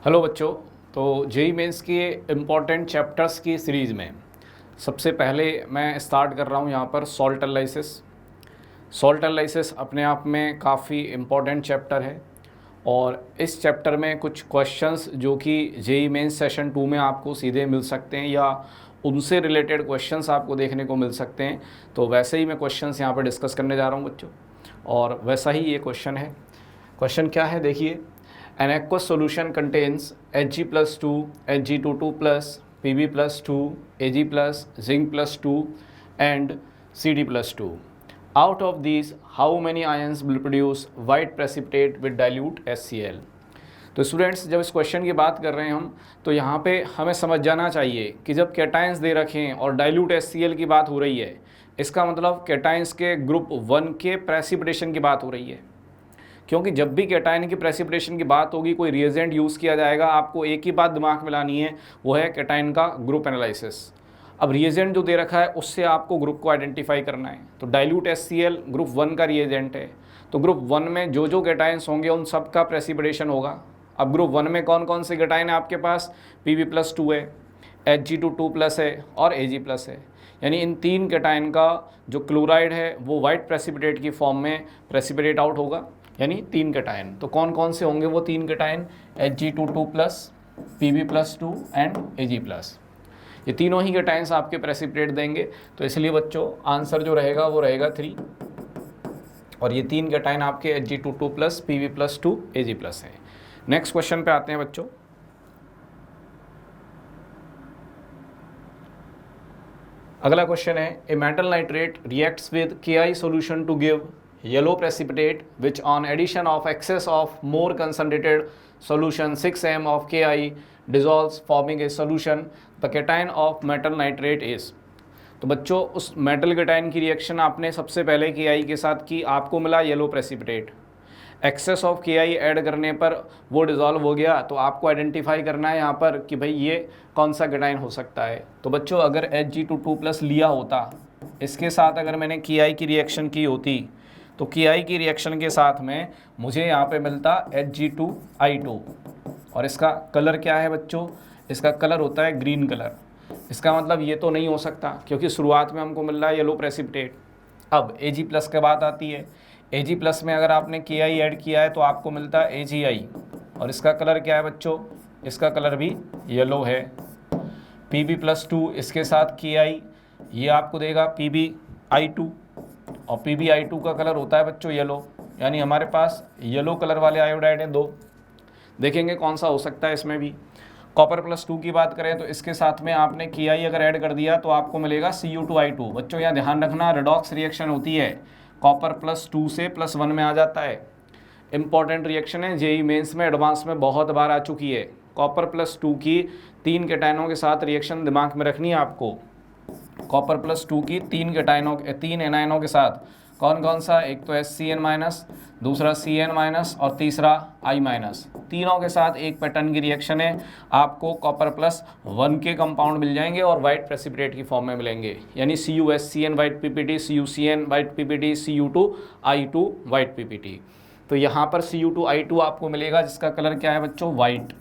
Hello बच्चों। तो JEE mains के इम्पॉर्टेंट चैप्टर्स की सीरीज़ में सबसे पहले मैं स्टार्ट कर रहा हूँ यहाँ पर सॉल्ट एनालिसिस। सॉल्ट एनालिसिस अपने आप में काफ़ी इम्पॉर्टेंट चैप्टर है और इस चैप्टर में कुछ क्वेश्चंस जो कि जेई मेंस सेशन 2 में आपको सीधे मिल सकते हैं या उनसे रिलेटेड क्वेश्चंस आपको देखने को मिल सकते हैं। तो वैसे ही मैं क्वेश्चंस यहाँ पर डिस्कस करने जा रहा हूँ बच्चों, और वैसा ही ये क्वेश्चन है। क्वेश्चन क्या है देखिए, an aqueous solution contains Hg plus 2, Hg22 plus, Pb plus 2, Ag plus, zinc plus 2 and Cd plus 2. Out of these, how many ions will produce white precipitate with dilute HCl? तो students, जब इस question की बात कर रहे हैं हम, तो यहाँ पे हमें समझ जाना चाहिए कि जब कैटायंस दे रखे हैं और डाइल्यूट HCl की बात हो रही है, इसका मतलब कैटायंस के ग्रुप 1 के प्रेसिपिटेशन की बात हो रही है। क्योंकि जब भी कैटायन की प्रेसिपिटेशन की बात होगी, कोई रिएजेंट यूज़ किया जाएगा, आपको एक ही बात दिमाग में लानी है, वो है कैटायन का ग्रुप एनालिसिस। अब रिएजेंट जो दे रखा है उससे आपको ग्रुप को आइडेंटिफाई करना है। तो डाइल्यूट HCl ग्रुप 1 का रिएजेंट है, तो ग्रुप 1 में जो जो कैटायंस होंगे उन सब का प्रेसिपिटेशन होगा। अब ग्रुप 1 में कौन कौन से कैटायन है आपके पास? Pb+2 है, Hg22+ है और Ag+ है। यानी इन तीन कैटायन का जो क्लोराइड है वो वाइट प्रेसिपिटेट की फॉर्म में प्रेसिपिटेट आउट होगा, यानी तीन कैटायन। तो कौन कौन से होंगे वो तीन cation? Hg22+, Pb+2 and Ag+। ये तीनों ही कैटायंस आपके प्रेसिपिटेट देंगे। तो इसलिए बच्चों आंसर जो रहेगा वो रहेगा 3, और ये तीन कैटायन आपके Hg22+, Pb+2, Ag+ है। नेक्स्ट क्वेश्चन पे आते हैं बच्चों। अगला क्वेश्चन है, a metal nitrate reacts with KI solution to give yellow precipitate which on addition of excess of more concentrated solution 6 m of KI dissolves forming a solution the cation of metal nitrate is। तो बच्चों उस metal cation की reaction आपने सबसे पहले KI के साथ की, आपको मिला yellow precipitate. Excess of KI add करने पर वो डिज़ोल्व हो गया, तो आपको आइडेंटिफाई करना है यहाँ पर कि भाई ये कौन सा कैटायन हो सकता है। तो बच्चों अगर Hg22+ लिया होता, इसके साथ अगर मैंने KI की रिएक्शन की होती, तो KI की रिएक्शन के साथ में मुझे यहाँ पे मिलता Hg2I2, और इसका कलर क्या है बच्चों? इसका कलर होता है ग्रीन कलर। इसका मतलब ये तो नहीं हो सकता क्योंकि शुरुआत में हमको मिल रहा है येलो प्रेसिपिटेट। अब Ag+ के बाद आती है, Ag+ में अगर आपने KI ऐड किया है तो आपको मिलता है AgI, और इसका कलर क्या है बच्चों? इसका कलर भी येलो है। Pb+2 इसके साथ KI, ये आपको देगा Pbi2, और Pbi2 का कलर होता है बच्चों येलो, यानी हमारे पास येलो कलर वाले आयोडाइड हैं दो। देखेंगे कौन सा हो सकता है इसमें भी। Copper+2 की बात करें तो इसके साथ में आपने KI अगर ऐड कर दिया तो आपको मिलेगा Cu2I2। बच्चों यहाँ ध्यान रखना, रेडॉक्स रिएक्शन होती है, Copper+2 से +1 में आ जाता है। इंपॉर्टेंट रिएक्शन है, जेई मेंस में एडवांस में बहुत बार आ चुकी है। Copper+2 की तीन कैटायनों के साथ रिएक्शन दिमाग में रखनी है आपको। Copper+2 की तीन एनायनों के साथ कौन कौन सा? एक तो HCN-, दूसरा CN- और तीसरा I-। तीनों के साथ एक पैटर्न की रिएक्शन है। आपको Copper+1 के कंपाउंड मिल जाएंगे और वाइट प्रेसिपिटेट की फॉर्म में मिलेंगे, यानी CuHCN white PPT, CuCN white PPT, Cu2I2 white PPT। तो यहाँ पर Cu2I2 आपको मिलेगा जिसका कलर क्या है बच्चों? White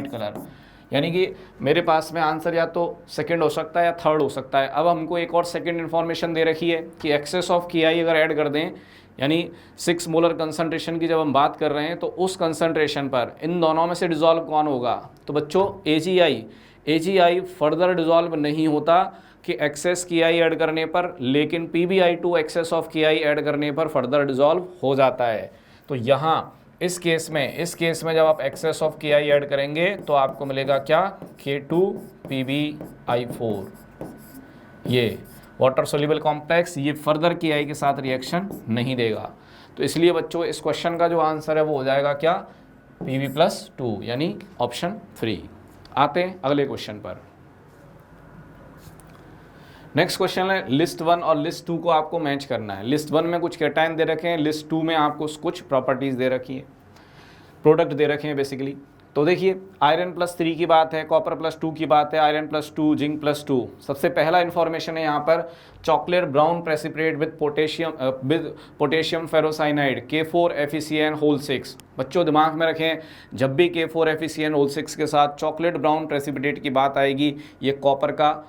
colour. यानी कि मेरे पास में आंसर या तो सेकंड हो सकता है या थर्ड हो सकता है। अब हमको एक और सेकंड इन्फॉर्मेशन दे रखी है कि एक्सेस ऑफ KI अगर ऐड कर दें, यानी 6 मोलर कंसंट्रेशन की जब हम बात कर रहे हैं, तो उस कंसंट्रेशन पर इन दोनों में से डिज़ोल्व कौन होगा? तो बच्चों AgI फर्दर डिज़ोल्व नहीं होता कि एक्सेस KI ऐड करने पर, लेकिन Pbi2 access of KI add करने पर फर्दर डिज़ोल्व हो जाता है। तो यहाँ इस केस में जब आप एक्सेस ऑफ KI ऐड करेंगे तो आपको मिलेगा क्या? K2PbI4। ये वाटर सोल्यूबल कॉम्प्लेक्स, ये फर्दर KI के साथ रिएक्शन नहीं देगा। तो इसलिए बच्चों इस क्वेश्चन का जो आंसर है वो हो जाएगा क्या? Pb+2, यानी ऑप्शन 3। आते हैं अगले क्वेश्चन पर। नेक्स्ट क्वेश्चन है, लिस्ट 1 और लिस्ट 2 को आपको मैच करना है। लिस्ट 1 में कुछ कैटायन दे रखे हैं, लिस्ट 2 में आपको कुछ प्रॉपर्टीज़ दे रखी है, प्रोडक्ट दे रखे हैं बेसिकली। तो देखिए आयरन +3 की बात है, कॉपर +2 की बात है, आयरन +2, जिंक +2। सबसे पहला इन्फॉर्मेशन है यहाँ पर chocolate brown precipitate with potassium ferrocyanide K4FeCN6। बच्चों दिमाग में रखें, जब भी K4FeCN6 के साथ चॉकलेट ब्राउन प्रेसिपिटेट की बात आएगी, ये कॉपर का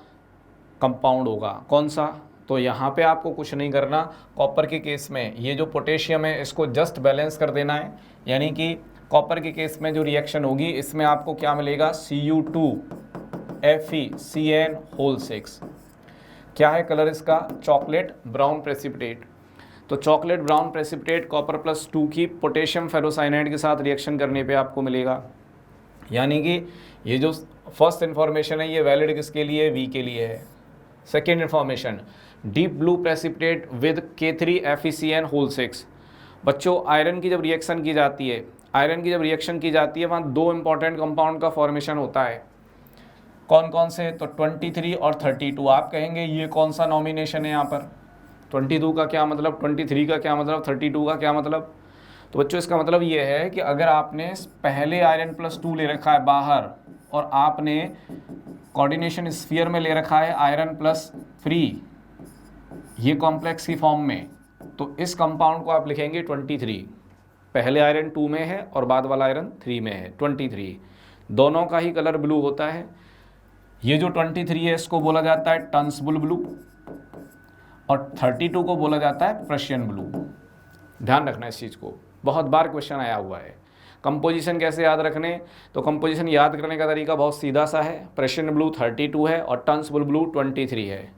कंपाउंड होगा। कौन सा? तो यहाँ पे आपको कुछ नहीं करना। कॉपर के केस में ये जो पोटेशियम है इसको जस्ट बैलेंस कर देना है, यानी कि कॉपर के केस में जो रिएक्शन होगी इसमें आपको क्या मिलेगा, Cu2FeCN6। क्या है कलर इसका? Chocolate brown precipitate. तो चॉकलेट ब्राउन प्रेसिपिटेट कॉपर +2 की पोटेशियम फेरोसाइनाइड के साथ रिएक्शन करने पे आपको मिलेगा। यानी कि ये जो फर्स्ट इन्फॉर्मेशन है ये वैलिड किसके लिए? वी के लिए है। Second information, deep blue precipitate with K3FeCN6। बच्चों आयरन की जब रिएक्शन की जाती है, वहाँ दो इंपॉर्टेंट कंपाउंड का फॉर्मेशन होता है। कौन कौन से? तो 23 और 32। आप कहेंगे ये कौन सा नॉमिनेशन है यहाँ पर? 22 का क्या मतलब, 23 का क्या मतलब, 32 का क्या मतलब? तो बच्चों इसका मतलब ये है कि अगर आपने पहले आयरन +2 ले रखा है बाहर और आपने कोऑर्डिनेशन स्फीयर में ले रखा है आयरन +3 ये कॉम्प्लेक्स की फॉर्म में, तो इस कंपाउंड को आप लिखेंगे 23। पहले आयरन 2 में है और बाद वाला आयरन 3 में है, 23। दोनों का ही कलर ब्लू होता है। ये जो 23 है इसको बोला जाता है टंसबुल ब्लू और 32 को बोला जाता है प्रशियन ब्लू। ध्यान रखना इस चीज़ को, बहुत बार क्वेश्चन आया हुआ है। कंपोजिशन कैसे याद रखने? तो कंपोजिशन याद करने का तरीका बहुत सीधा सा है। प्रशियन ब्लू 32 है और टंसबुल ब्लू 23 है।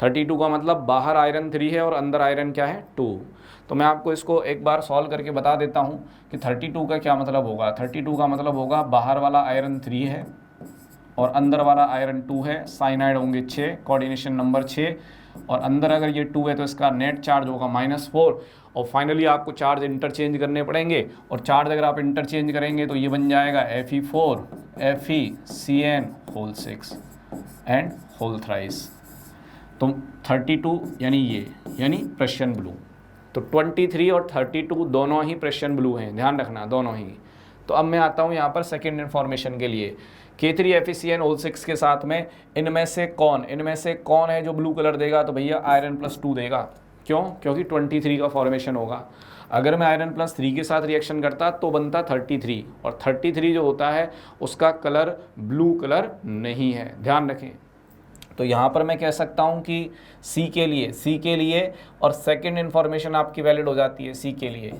32 का मतलब बाहर आयरन 3 है और अंदर आयरन क्या है? 2। तो मैं आपको इसको एक बार सॉल्व करके बता देता हूँ कि 32 का क्या मतलब होगा। 32 का मतलब होगा बाहर वाला आयरन 3 है और अंदर वाला आयरन 2 है। साइनाइड होंगे 6, कोऑर्डिनेशन नंबर 6, और अंदर अगर ये 2 है तो इसका नेट चार्ज होगा -4। और फाइनली आपको चार्ज इंटरचेंज करने पड़ेंगे, और चार्ज अगर आप इंटरचेंज करेंगे तो ये बन जाएगा Fe4FeCN6 एंड होल थ्राइस। तो 32 यानी प्रशियन ब्लू। तो 23 और 32 दोनों ही प्रशियन ब्लू हैं, ध्यान रखना दोनों ही। तो अब मैं आता हूँ यहाँ पर सेकेंड इन्फॉर्मेशन के लिए। K3FeCN6 के साथ में इनमें से कौन है जो ब्लू कलर देगा? तो भैया आयरन +2 देगा। क्यों? क्योंकि 23 का फॉर्मेशन होगा। अगर मैं आयरन +3 के साथ रिएक्शन करता तो बनता 33, और 33 जो होता है उसका कलर ब्लू कलर नहीं है, ध्यान रखें। तो यहाँ पर मैं कह सकता हूँ कि सी के लिए और सेकेंड इन्फॉर्मेशन आपकी वैलिड हो जाती है सी के लिए।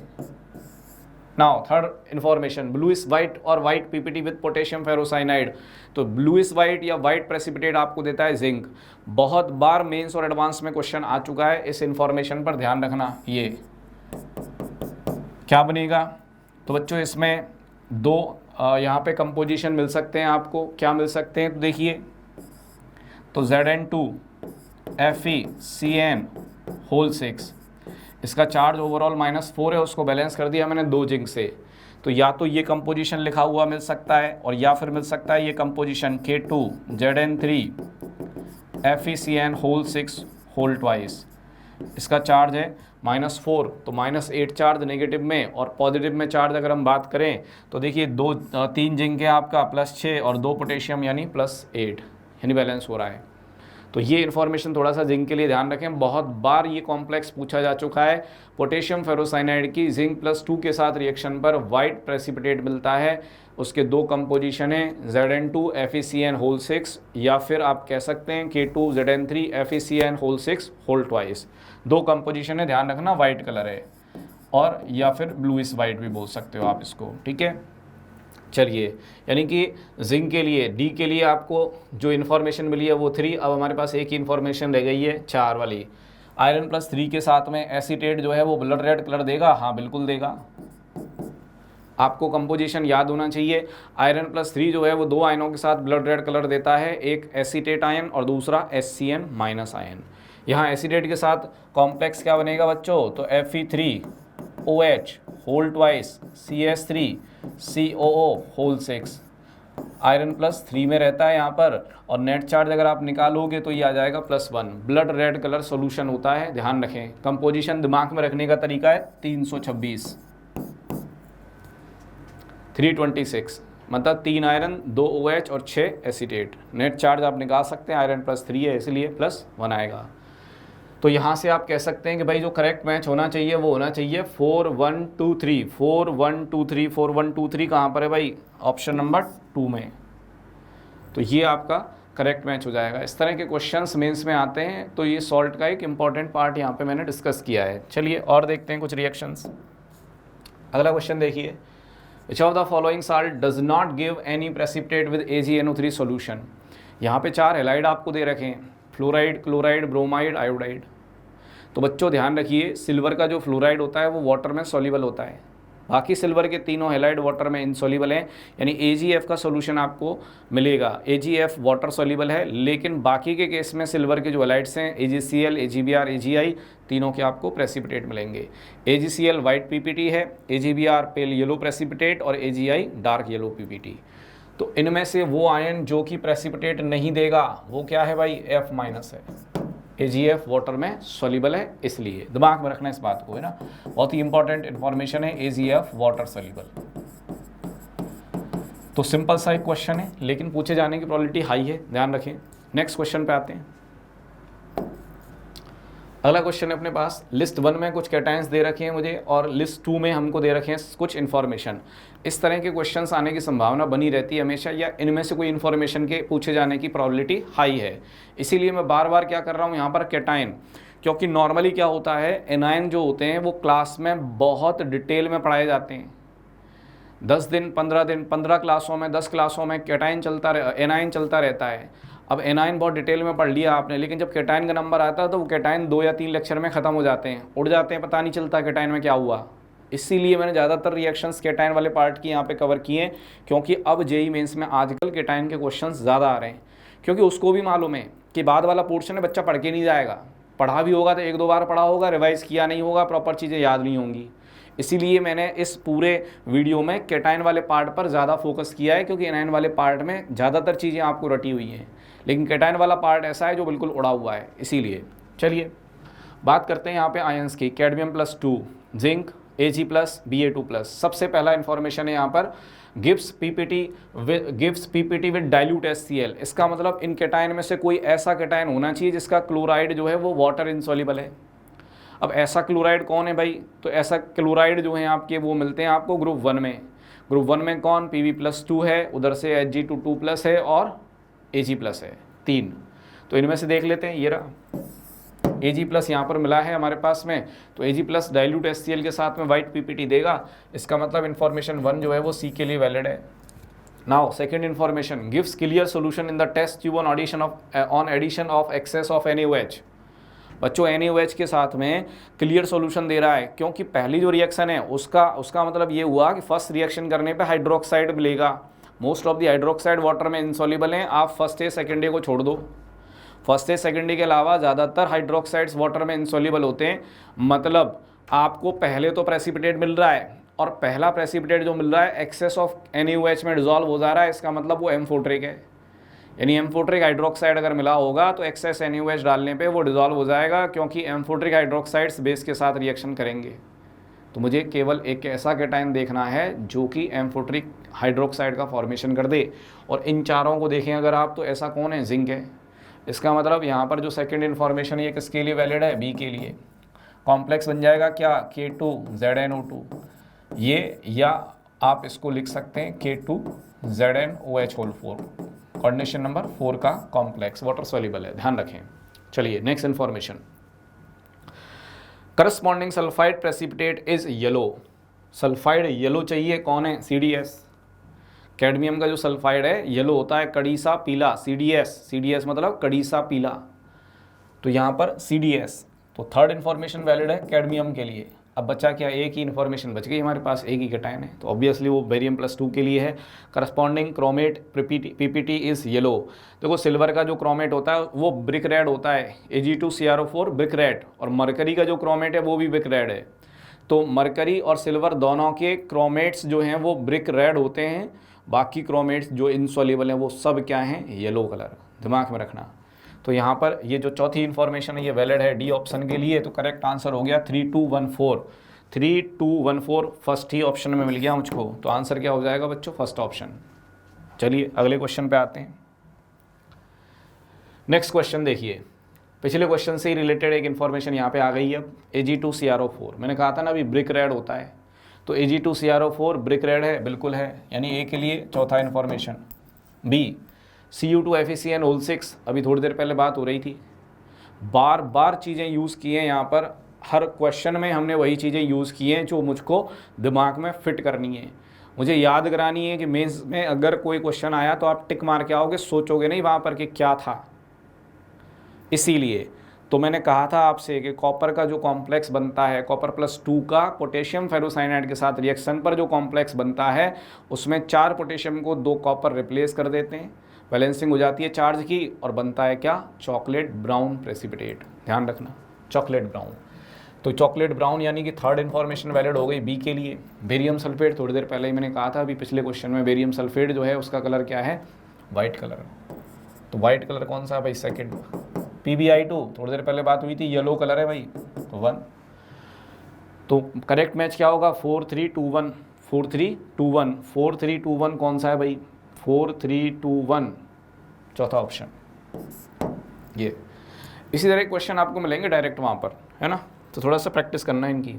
Now third information, bluish white और white PPT with potassium ferrocyanide. तो ब्लूइश वाइट या वाइट प्रेसिपिटेट आपको देता है जिंक। बहुत बार मेंस और एडवांस में क्वेश्चन आ चुका है, इस इन्फॉर्मेशन पर ध्यान रखना। ये क्या बनेगा? तो बच्चों इसमें दो यहाँ पे कंपोजिशन मिल सकते हैं आपको। क्या मिल सकते हैं? तो देखिए, तो Zn2FeCN6, इसका चार्ज ओवरऑल -4 है, उसको बैलेंस कर दिया मैंने 2 जिंक से। तो या तो ये कंपोजिशन लिखा हुआ मिल सकता है, और या फिर मिल सकता है ये कंपोजिशन K2Zn3FeCN6 होल ट्वाइस। इसका चार्ज है -4, तो -8 चार्ज नेगेटिव में, और पॉजिटिव में चार्ज अगर हम बात करें तो देखिए 3 जिंक है आपका +6 और 2 पोटेशियम यानी +8, यानी बैलेंस हो रहा है। तो ये इन्फॉर्मेशन थोड़ा सा जिंक के लिए ध्यान रखें, बहुत बार ये कॉम्प्लेक्स पूछा जा चुका है। पोटेशियम फेरोसाइनाइड की जिंक +2 के साथ रिएक्शन पर वाइट प्रेसिपिटेट मिलता है। उसके 2 कंपोजिशन हैं, Zn2FeCN6 या फिर आप कह सकते हैं K2Zn3FeCN6 होल ट्वाइस। 2 कंपोजिशन है, ध्यान रखना, वाइट कलर है, और या फिर ब्लूइश वाइट भी बोल सकते हो आप इसको, ठीक है। चलिए, यानी कि जिंक के लिए, डी के लिए आपको जो इन्फॉर्मेशन मिली है वो 3। अब हमारे पास एक ही इन्फॉर्मेशन रह गई है 4 वाली। आयरन +3 के साथ में एसीटेट जो है वो ब्लड रेड कलर देगा? हाँ बिल्कुल देगा। आपको कंपोजिशन याद होना चाहिए। आयरन +3 जो है वो 2 आयनों के साथ ब्लड रेड कलर देता है, एक एसीटेट आयन और दूसरा HCN- आयन। यहाँ एसीटेट के साथ कॉम्प्लेक्स क्या बनेगा बच्चों? तो Fe3OH whole twice CS3COO whole 6। Iron +3 में रहता है यहाँ पर, और नेट चार्ज अगर आप निकालोगे तो ये आ जाएगा +1। ब्लड रेड कलर सॉल्यूशन होता है, ध्यान रखें। कंपोजिशन दिमाग में रखने का तरीका है 326, 326। मतलब 3 आयरन 2 OH और 6 एसीटेट। नेट चार्ज आप निकाल सकते हैं, आयरन +3 है इसलिए +1 आएगा। तो यहाँ से आप कह सकते हैं कि भाई जो करेक्ट मैच होना चाहिए वो होना चाहिए 4 1 2 3 4 1 2 3 4 1 2 3 कहाँ पर है भाई? ऑप्शन नंबर 2 में। तो ये आपका करेक्ट मैच हो जाएगा। इस तरह के क्वेश्चंस मेंस में आते हैं, तो ये सॉल्ट का एक इंपॉर्टेंट पार्ट यहाँ पे मैंने डिस्कस किया है। चलिए और देखते हैं कुछ रिएक्शंस। अगला क्वेश्चन देखिए, which of the following salt does not give any precipitate with AgNO3 solution. यहाँ पे 4 हैलाइड आपको दे रखे हैं, फ्लोराइड, क्लोराइड, ब्रोमाइड, आयोडाइड। तो बच्चों ध्यान रखिए, सिल्वर का जो फ्लोराइड होता है वो वाटर में सॉल्युबल होता है, बाकी सिल्वर के तीनों हैलाइड वाटर में इनसॉल्युबल हैं, यानी AgF का सॉल्यूशन आपको मिलेगा। AgF वाटर सॉल्युबल है, लेकिन बाकी के केस में सिल्वर के जो हैलाइड्स हैं AgCl, AgBr, AgI तीनों के आपको प्रेसिपिटेट मिलेंगे। AgCl वाइट PPT है, AgBr पेल येलो प्रेसिपिटेट और AgI डार्क येलो PPT। तो इनमें से वो आयन जो कि प्रेसिपिटेट नहीं देगा वो क्या है भाई? F- है। AgF वाटर में सॉल्युबल है, इसलिए दिमाग में रखना इस बात को, है ना, बहुत ही इंपॉर्टेंट इंफॉर्मेशन है। AgF water soluble. तो सिंपल सा एक क्वेश्चन है, लेकिन पूछे जाने की प्रोबेबिलिटी हाई है, ध्यान रखें। नेक्स्ट क्वेश्चन पे आते हैं। अगला क्वेश्चन है अपने पास, लिस्ट 1 में कुछ कैटायंस दे रखे हैं मुझे और लिस्ट 2 में हमको दे रखे हैं कुछ इन्फॉर्मेशन। इस तरह के क्वेश्चंस आने की संभावना बनी रहती है हमेशा, या इनमें से कोई इन्फॉर्मेशन के पूछे जाने की प्रोबेबिलिटी हाई है। इसीलिए मैं बार बार क्या कर रहा हूँ यहाँ पर कैटायन, क्योंकि नॉर्मली क्या होता है, एनायन जो होते हैं वो क्लास में बहुत डिटेल में पढ़ाए जाते हैं। 10 दिन 15 दिन 15 क्लासों में 10 क्लासों में कैटायन एनायन चलता रहता है। अब एनायन बहुत डिटेल में पढ़ लिया आपने, लेकिन जब कैटायन का नंबर आता है तो वो कैटायन 2 या 3 लेक्चर में ख़त्म हो जाते हैं, उड़ जाते हैं, पता नहीं चलता कैटायन में क्या हुआ। इसीलिए मैंने ज़्यादातर रिएक्शंस कैटायन वाले पार्ट की यहाँ पे कवर किए हैं, क्योंकि अब जेई मेंस में आजकल कैटायन के क्वेश्चंस ज़्यादा आ रहे हैं, क्योंकि उसको भी मालूम है कि बाद वाला पोर्शन है बच्चा पढ़ के नहीं जाएगा, पढ़ा भी होगा तो 1-2 बार पढ़ा होगा, रिवाइज़ किया नहीं होगा, प्रॉपर चीज़ें याद नहीं होंगी। इसीलिए मैंने इस पूरे वीडियो में कैटायन वाले पार्ट पर ज़्यादा फोकस किया है, क्योंकि एनायन वाले पार्ट में ज़्यादातर चीज़ें आपको रटी हुई हैं, लेकिन कैटायन वाला पार्ट ऐसा है जो बिल्कुल उड़ा हुआ है। इसीलिए चलिए बात करते हैं यहाँ पे आयंस की। Cadmium +2, zinc, Ag+, Ba2+। सबसे पहला इंफॉर्मेशन है यहाँ पर, gives PPT with dilute HCl। इसका मतलब इन कैटायन में से कोई ऐसा कैटायन होना चाहिए जिसका क्लोराइड जो है वो वाटर इनसॉल्युबल है। अब ऐसा क्लोराइड कौन है भाई? तो ऐसा क्लोराइड जो है आपके वो मिलते हैं आपको ग्रुप 1 में। ग्रुप 1 में कौन? Pb+2 है, उधर से Hg2+ है और Ag+ है, 3। तो इनमें से देख लेते हैं, ये रहा Ag+ यहाँ पर मिला है हमारे पास में, तो Ag+ डाइल्यूट HCl के साथ में वाइट PPT देगा। इसका मतलब इन्फॉर्मेशन 1 जो है वो C के लिए वैलिड है। Now second information, gives clear solution in the test tube on addition of excess of NaOH। बच्चों NaOH के साथ में क्लियर सॉल्यूशन दे रहा है, क्योंकि पहली जो रिएक्शन है उसका मतलब ये हुआ कि फर्स्ट रिएक्शन करने पे हाइड्रोक्साइड मिलेगा। Most of the hydroxide water में इनसॉल्युबल हैं, आप फर्स्ट ए सेकेंड ए को छोड़ दो। फर्स्ट ए सेकेंड ए के अलावा ज़्यादातर हाइड्रोक्साइड्स वाटर में इनसॉल्युबल होते हैं। मतलब आपको पहले तो प्रेसिपिटेट मिल रहा है, और पहला प्रेसिपिटेट जो मिल रहा है एक्सेस ऑफ NaOH में डिजॉल्व हो जा रहा है, इसका मतलब वो एम्फोट्रिक है। यानी एम्फोट्रिक हाइड्रोक्साइड अगर मिला होगा तो एक्सेस NaOH डालने पे वो डिजॉल्व हो जाएगा, क्योंकि एम्फोट्रिक हाइड्रोक्साइड्स बेस के साथ रिएक्शन करेंगे। तो मुझे केवल एक ऐसा कैटायन देखना है जो कि एम्फोट्रिक हाइड्रोक्साइड का फॉर्मेशन कर दे, और इन चारों को देखें अगर आप, तो ऐसा कौन है? जिंक है। इसका मतलब यहाँ पर जो सेकेंड इन्फॉर्मेशन है ये किसके लिए वैलिड है? बी के लिए। कॉम्प्लेक्स बन जाएगा क्या? K2ZnO2 ये, या आप इसको लिख सकते हैं K2ZnOH4। कोऑर्डिनेशन नंबर 4 का कॉम्प्लेक्स वाटर सॉल्युबल है, ध्यान रखें। चलिए next information, corresponding sulphide precipitate is yellow. Sulphide yellow चाहिए, कौन है? CDS। कैडमियम का जो सल्फाइड है येलो होता है, कड़ी सा पीला, CDS मतलब कड़ी सा पीला। तो यहाँ पर CDS, तो थर्ड इन्फॉर्मेशन वैलिड है कैडमियम के लिए। अब बचा क्या? एक ही इन्फॉर्मेशन बच गई हमारे पास, एक ही कैटायन है, तो ऑब्वियसली वो बेरियम +2 के लिए है। Corresponding chromate PPT is yellow. देखो सिल्वर का जो क्रोमेट होता है वो ब्रिक रेड होता है, Ag2CrO4 ब्रिक रेड, और मरकरी का जो क्रोमेट है वो भी ब्रिक रेड है। तो मरकरी और सिल्वर दोनों के क्रोमेट्स जो हैं वो ब्रिक रेड होते हैं, बाकी क्रोमेट्स जो इनसॉल्युबल हैं वो सब क्या हैं? येलो कलर, दिमाग में रखना। तो यहाँ पर ये जो चौथी इन्फॉर्मेशन है ये वैलिड है डी ऑप्शन के लिए। तो करेक्ट आंसर हो गया 3214 फर्स्ट ही ऑप्शन में मिल गया मुझको। तो आंसर क्या हो जाएगा बच्चों? First option. चलिए अगले क्वेश्चन पे आते हैं। नेक्स्ट क्वेश्चन देखिए, पिछले क्वेश्चन से ही रिलेटेड एक इन्फॉर्मेशन यहाँ पे आ गई है। अब Ag2CrO4, मैंने कहा था ना अभी ब्रिक रेड होता है, तो Ag2CrO4 ब्रिक रेड है, बिल्कुल है, यानी ए के लिए चौथा इन्फॉर्मेशन। बी Cu2FeCN6, अभी थोड़ी देर पहले बात हो रही थी, बार बार चीज़ें यूज़ की हैं यहाँ पर, हर क्वेश्चन में हमने वही चीज़ें यूज़ की हैं जो मुझको दिमाग में फिट करनी है, मुझे याद करानी है कि मेंस में अगर कोई क्वेश्चन आया तो आप टिक मार के आओगे, सोचोगे नहीं वहाँ पर कि क्या था। इसीलिए तो मैंने कहा था आपसे कि कॉपर का जो कॉम्प्लेक्स बनता है, कॉपर +2 का पोटेशियम फेरोसाइनाइड के साथ रिएक्शन पर जो कॉम्प्लेक्स बनता है उसमें 4 पोटेशियम को 2 कॉपर रिप्लेस कर देते हैं, बैलेंसिंग हो जाती है चार्ज की और बनता है क्या, चॉकलेट ब्राउन प्रेसिपिटेट। ध्यान रखना चॉकलेट ब्राउन। तो चॉकलेट ब्राउन यानी कि थर्ड इन्फॉर्मेशन वैलिड हो गई बी के लिए। बेरियम सल्फेट थोड़ी देर पहले ही मैंने कहा था, अभी पिछले क्वेश्चन में बेरियम सल्फेट जो है उसका कलर क्या है, वाइट कलर। तो वाइट कलर कौन सा है भाई, सेकेंड। PbI2 थोड़ी देर पहले बात हुई थी, येलो कलर है भाई, तो 1। तो करेक्ट मैच क्या होगा, 4 3 2 1, 4 3 2 1, 4 3 2 1 कौन सा है भाई, 4 3 2 1, चौथा ऑप्शन ये। इसी तरह क्वेश्चन आपको मिलेंगे डायरेक्ट वहाँ पर, है ना, तो थोड़ा सा प्रैक्टिस करना है इनकी।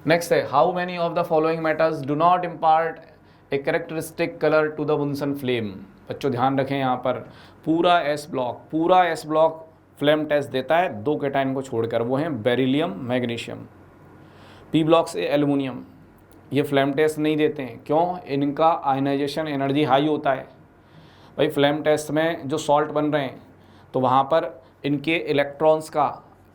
नेक्स्ट है, how many of the following matters do not impart a characteristic colour to the Bunsen flame. बच्चों ध्यान रखें यहाँ पर पूरा एस ब्लॉक फ्लेम टेस्ट देता है 2 कैटायन को छोड़कर, वो हैं बेरिलियम मैग्नीशियम। P ब्लॉक से एल्युमिनियम, ये फ्लेम टेस्ट नहीं देते हैं, क्यों, इनका आयनाइजेशन एनर्जी हाई होता है भाई। फ्लेम टेस्ट में जो सॉल्ट बन रहे हैं तो वहाँ पर इनके इलेक्ट्रॉन्स का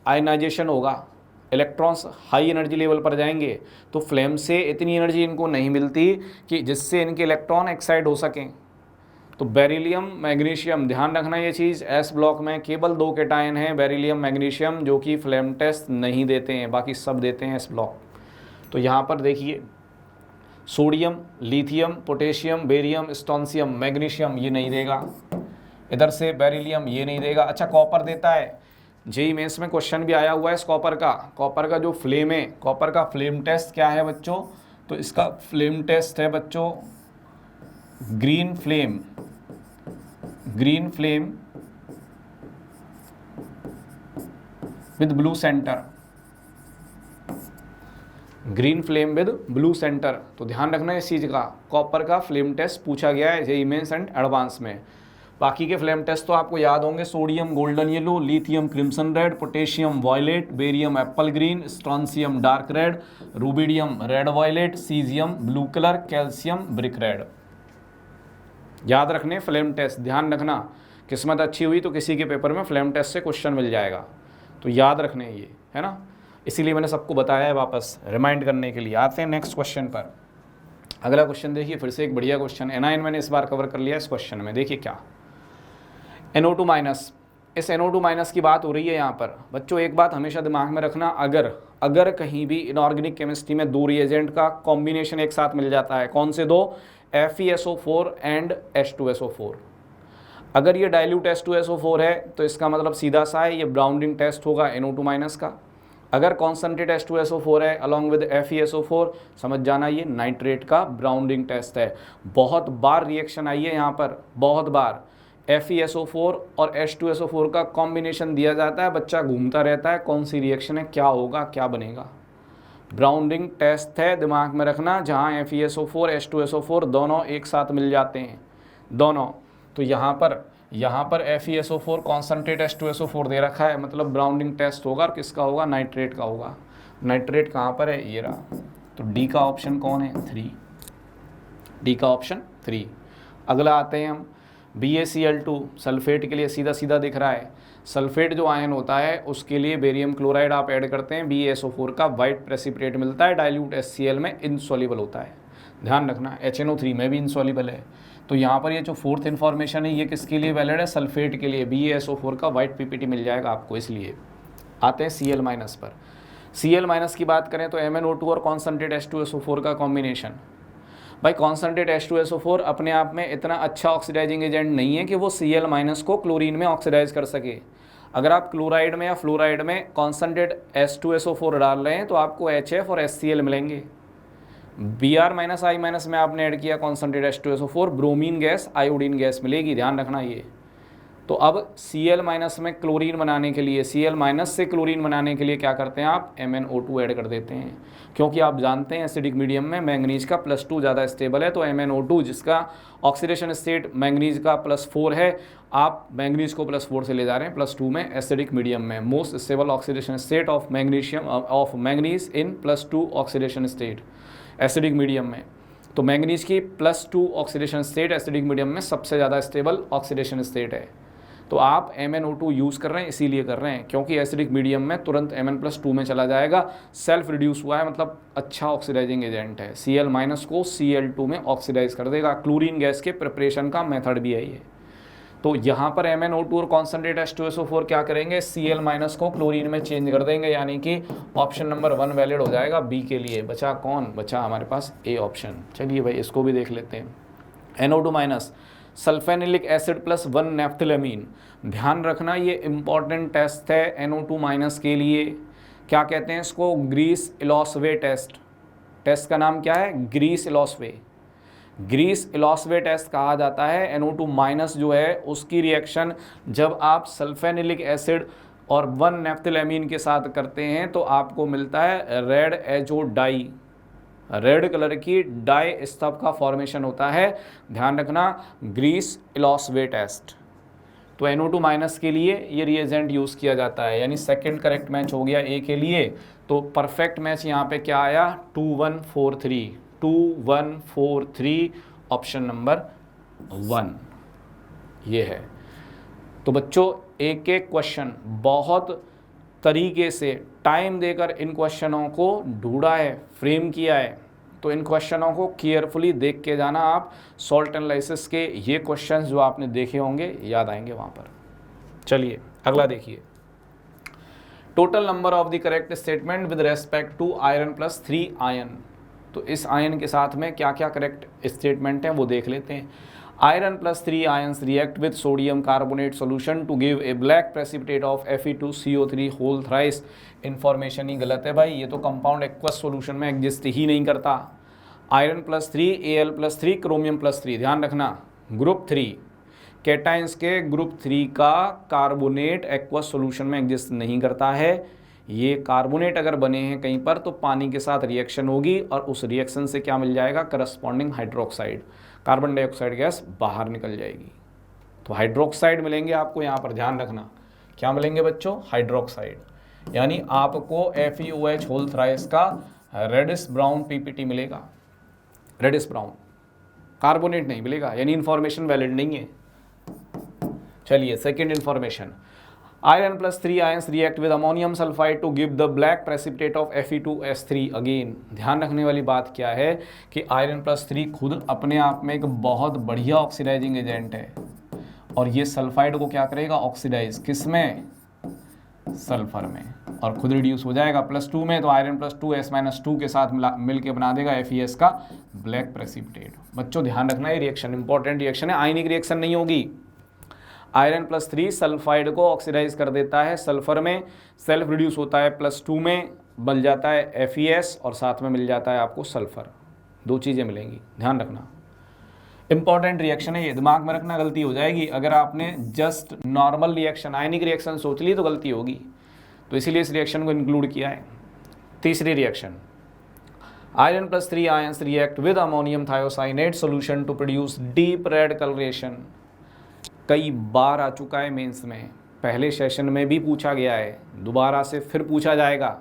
आयनाइजेशन होगा, इलेक्ट्रॉन्स हाई एनर्जी लेवल पर जाएंगे तो फ्लेम से इतनी एनर्जी इनको नहीं मिलती कि जिससे इनके इलेक्ट्रॉन एक्साइड हो सकें। तो बेरिलियम मैग्नीशियम, ध्यान रखना ये चीज़, एस ब्लॉक में केवल 2 कैटायन हैं बेरिलियम मैग्नीशियम जो कि फ्लेम टेस्ट नहीं देते हैं, बाकी सब देते हैं एस ब्लॉक। तो यहाँ पर देखिए sodium, lithium, potassium, barium, strontium, magnesium ये नहीं देगा, इधर से बेरिलियम ये नहीं देगा। अच्छा कॉपर देता है, जेईई मेंस में क्वेश्चन भी आया हुआ है इस कॉपर का जो फ्लेम है, कॉपर का फ्लेम टेस्ट क्या है बच्चों, तो इसका फ्लेम टेस्ट है बच्चों green flame with blue centre, green flame with blue centre. तो ध्यान रखना इस चीज़ का, कॉपर का फ्लेम टेस्ट पूछा गया है जेईई मेंस एंड एडवांस में। बाकी के फ्लेम टेस्ट तो आपको याद होंगे, sodium golden yellow, lithium crimson red, potassium violet, barium apple green, strontium dark red, rubidium red violet, caesium blue colour, calcium brick red. याद रखने फ्लेम टेस्ट, ध्यान रखना, किस्मत अच्छी हुई तो किसी के पेपर में फ्लेम टेस्ट से क्वेश्चन मिल जाएगा, तो याद रखने ये, है ना, इसीलिए मैंने सबको बताया है वापस रिमाइंड करने के लिए। आते हैं नेक्स्ट क्वेश्चन पर। अगला क्वेश्चन देखिए, फिर से एक बढ़िया क्वेश्चन, एनाइन मैंने इस बार कवर कर लिया इस क्वेश्चन में। देखिए क्या, NO2 माइनस, इस NO2 माइनस की बात हो रही है यहाँ पर। बच्चों एक बात हमेशा दिमाग में रखना, अगर कहीं भी इनऑर्गेनिक केमिस्ट्री में 2 रिएजेंट का कॉम्बिनेशन एक साथ मिल जाता है, कौन से 2, FeSO4 एंड H2SO4, अगर ये डाइल्यूट H2SO4 है तो इसका मतलब सीधा सा है ये ब्राउनिंग टेस्ट होगा NO2 माइनस का। अगर कॉन्सेंट्रेट H2SO4 है अलॉन्ग विद FeSO4, समझ जाना ये नाइट्रेट का ब्राउनिंग टेस्ट है। बहुत बार रिएक्शन आई है यहाँ पर, बहुत बार FeSO4 और H2SO4 का कॉम्बिनेशन दिया जाता है, बच्चा घूमता रहता है कौन सी रिएक्शन है, क्या होगा, क्या बनेगा। ब्राउनिंग टेस्ट है, दिमाग में रखना, जहाँ FeSO4 H2SO4 दोनों एक साथ मिल जाते हैं, दोनों। तो यहाँ पर FeSO4 कॉन्सेंट्रेट H2SO4 दे रखा है, मतलब ब्राउनिंग टेस्ट होगा, और किसका होगा, नाइट्रेट का होगा। नाइट्रेट कहाँ पर है, ये रहा। तो डी का ऑप्शन कौन है, 3, डी का ऑप्शन 3। अगला आते हैं हम, BaCl2 सल्फेट के लिए सीधा सीधा दिख रहा है, सल्फेट जो आयन होता है उसके लिए बेरियम क्लोराइड आप ऐड करते हैं, BaSO4 का वाइट प्रेसिपिटेट मिलता है, डाइल्यूट HCl में इनसॉल्युबल होता है। ध्यान रखना HNO3 में भी इनसॉल्युबल है। तो यहाँ पर ये जो 4th इन्फॉर्मेशन है ये किसके लिए वैलिड है, सल्फेट के लिए, BaSO4 का वाइट PPT मिल जाएगा आपको। इसलिए आते हैं Cl- पर। Cl- की बात करें तो MnO2 और कॉन्सेंट्रेट H2SO4 का कॉम्बिनेशन। भाई कॉन्सेंट्रेट H2SO4 अपने आप में इतना अच्छा ऑक्सीडाइजिंग एजेंट नहीं है कि वो Cl- को क्लोरीन में ऑक्सीडाइज कर सके। अगर आप क्लोराइड में या फ्लोराइड में कॉन्सेंट्रेट H2SO4 डाल रहे हैं तो आपको HF और HCl मिलेंगे, Br माइनस आई माइनस में आपने ऐड किया concentrate H2SO4, bromine gas iodine gas मिलेगी, ध्यान रखना ये। तो अब Cl माइनस में क्लोरीन बनाने के लिए, Cl माइनस से क्लोरीन बनाने के लिए क्या करते हैं आप, MnO2 ऐड कर देते हैं, क्योंकि आप जानते हैं एसिडिक मीडियम में मैंगनीज का +2 ज़्यादा स्टेबल है, तो MnO2 जिसका ऑक्सीडेशन स्टेट मैंगनीज का +4 है, आप मैंगनीज को +4 से ले जा रहे हैं +2 में एसिडिक मीडियम में। Most stable oxidation state of magnesium of manganese in +2 oxidation state acidic medium में। तो मैंगनीज की +2 ऑक्सीडेशन स्टेट एसिडिक मीडियम में सबसे ज़्यादा स्टेबल ऑक्सीडेशन स्टेट है। तो आप MnO2 यूज़ कर रहे हैं, इसीलिए कर रहे हैं क्योंकि एसिडिक मीडियम में तुरंत Mn+2 में चला जाएगा, सेल्फ रिड्यूस हुआ है, मतलब अच्छा ऑक्सीडाइजिंग एजेंट है। Cl माइनस को Cl2 में ऑक्सीडाइज कर देगा। क्लोरीन गैस के प्रिपरेशन का मेथड भी है ये। तो यहाँ पर MnO2 और कॉन्सेंट्रेट H2SO4 क्या करेंगे, Cl माइनस को क्लोरीन में चेंज कर देंगे, यानी कि ऑप्शन नंबर 1 वैलिड हो जाएगा बी के लिए। बचा कौन, बचा हमारे पास ए ऑप्शन। चलिए भाई इसको भी देख लेते हैं। NO2 minus सल्फेनिलिक acid +1 नेफ्थिलमीन। ध्यान रखना ये इंपॉर्टेंट टेस्ट है NO2 माइनस के लिए। क्या कहते हैं इसको, ग्रीस इलॉसवे टेस्ट। टेस्ट का नाम क्या है, ग्रीस इलॉसवे। ग्रीस इलॉसवे टेस्ट कहा जाता है। NO2 माइनस जो है उसकी रिएक्शन जब आप सल्फेनिलिक एसिड और 1 नेफ्थिलमीन के साथ करते हैं तो आपको मिलता है red azo dye, red colour की डाई स्तंभ का फॉर्मेशन होता है। ध्यान रखना, ग्रीस इलॉसवे टेस्ट। तो NO2 माइनस के लिए ये रिएजेंट यूज़ किया जाता है, यानी सेकंड करेक्ट मैच हो गया ए के लिए। तो परफेक्ट मैच यहाँ पे क्या आया, 2143, 2143 ऑप्शन नंबर 1 ये है। तो बच्चों एक एक क्वेश्चन बहुत तरीके से टाइम देकर इन क्वेश्चनों को ढूंढा है, फ्रेम किया है। तो इन क्वेश्चनों को केयरफुली देख के जाना आप। सॉल्ट एनालिसिस के ये क्वेश्चंस जो आपने देखे होंगे याद आएंगे वहाँ पर। चलिए अगला देखिए, total number of the correct statement with respect to iron +3 ion. तो इस आयन के साथ में क्या क्या करेक्ट स्टेटमेंट हैं वो देख लेते हैं। Iron +3 ions react with sodium carbonate solution to give a black precipitate of Fe2CO3 whole thrice. Information ही गलत है भाई, ये तो कंपाउंड एक्वस सोल्यूशन में एग्जिस्ट ही नहीं करता। आयरन +3 Al+3 क्रोमियम +3, ध्यान रखना ग्रुप 3 कैटाइंस के ग्रुप 3 का कार्बोनेट एक्वस सोल्यूशन में एग्जिस्ट नहीं करता है। ये कार्बोनेट अगर बने हैं कहीं पर तो पानी के साथ रिएक्शन होगी और उस रिएक्शन से क्या मिल जाएगा, corresponding hydroxide, carbon dioxide gas बाहर निकल जाएगी। तो हाइड्रोक्साइड मिलेंगे आपको यहाँ पर, ध्यान रखना क्या मिलेंगे बच्चों, हाइड्रोक्साइड। यानी आपको FeOH होल थ्राइस का रेडिश ब्राउन PPT मिलेगा, रेडिश ब्राउन, कार्बोनेट नहीं मिलेगा, यानी इन्फॉर्मेशन वैलिड नहीं है। चलिए second information, iron +3 ions react with ammonium sulphide to give the black precipitate of Fe2S3 again. ध्यान रखने वाली बात क्या है कि आयरन +3 खुद अपने आप में एक बहुत बढ़िया ऑक्सीडाइजिंग एजेंट है और ये सल्फाइड को क्या करेगा, ऑक्सीडाइज, किसमें, सल्फर में, और खुद रिड्यूस हो जाएगा +2 में। तो आयरन +2 S-2 के साथ मिल के बना देगा FeS का ब्लैक प्रेसिपिटेट। बच्चों ध्यान रखना ये रिएक्शन इंपॉर्टेंट रिएक्शन है, आयनिक रिएक्शन नहीं होगी। आयरन +3 सल्फाइड को ऑक्सीडाइज कर देता है सल्फर में, सेल्फ रिड्यूस होता है +2 में, बन जाता है FeS और साथ में मिल जाता है आपको सल्फर। दो चीज़ें मिलेंगी, ध्यान रखना इंपॉर्टेंट रिएक्शन है ये, दिमाग में रखना, गलती हो जाएगी अगर आपने जस्ट नॉर्मल रिएक्शन आयनिक रिएक्शन सोच ली तो गलती होगी। तो इसीलिए इस रिएक्शन को इंक्लूड किया है। तीसरी reaction, iron +3 ions react with ammonium thiocyanate solution to produce deep red colouration. कई बार आ चुका है मेंस में, पहले सेशन में भी पूछा गया है, दोबारा से फिर पूछा जाएगा।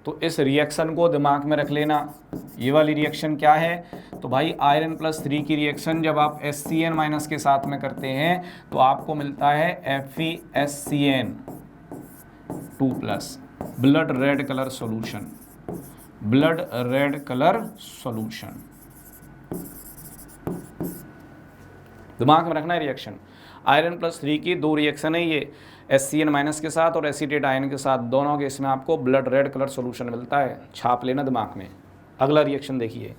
तो इस रिएक्शन को दिमाग में रख लेना। ये वाली रिएक्शन क्या है, तो भाई आयरन +3 की रिएक्शन जब आप HCN- के साथ में करते हैं तो आपको मिलता है FeSCN2+, blood red colour solution, blood red colour solution. दिमाग में रखना है रिएक्शन। आयरन +3 की दो रिएक्शन है ये, HCN- के साथ और एसीटेट आयन के साथ, दोनों के इसमें आपको ब्लड रेड कलर सॉल्यूशन मिलता है, छाप लेना दिमाग में। अगला रिएक्शन देखिए,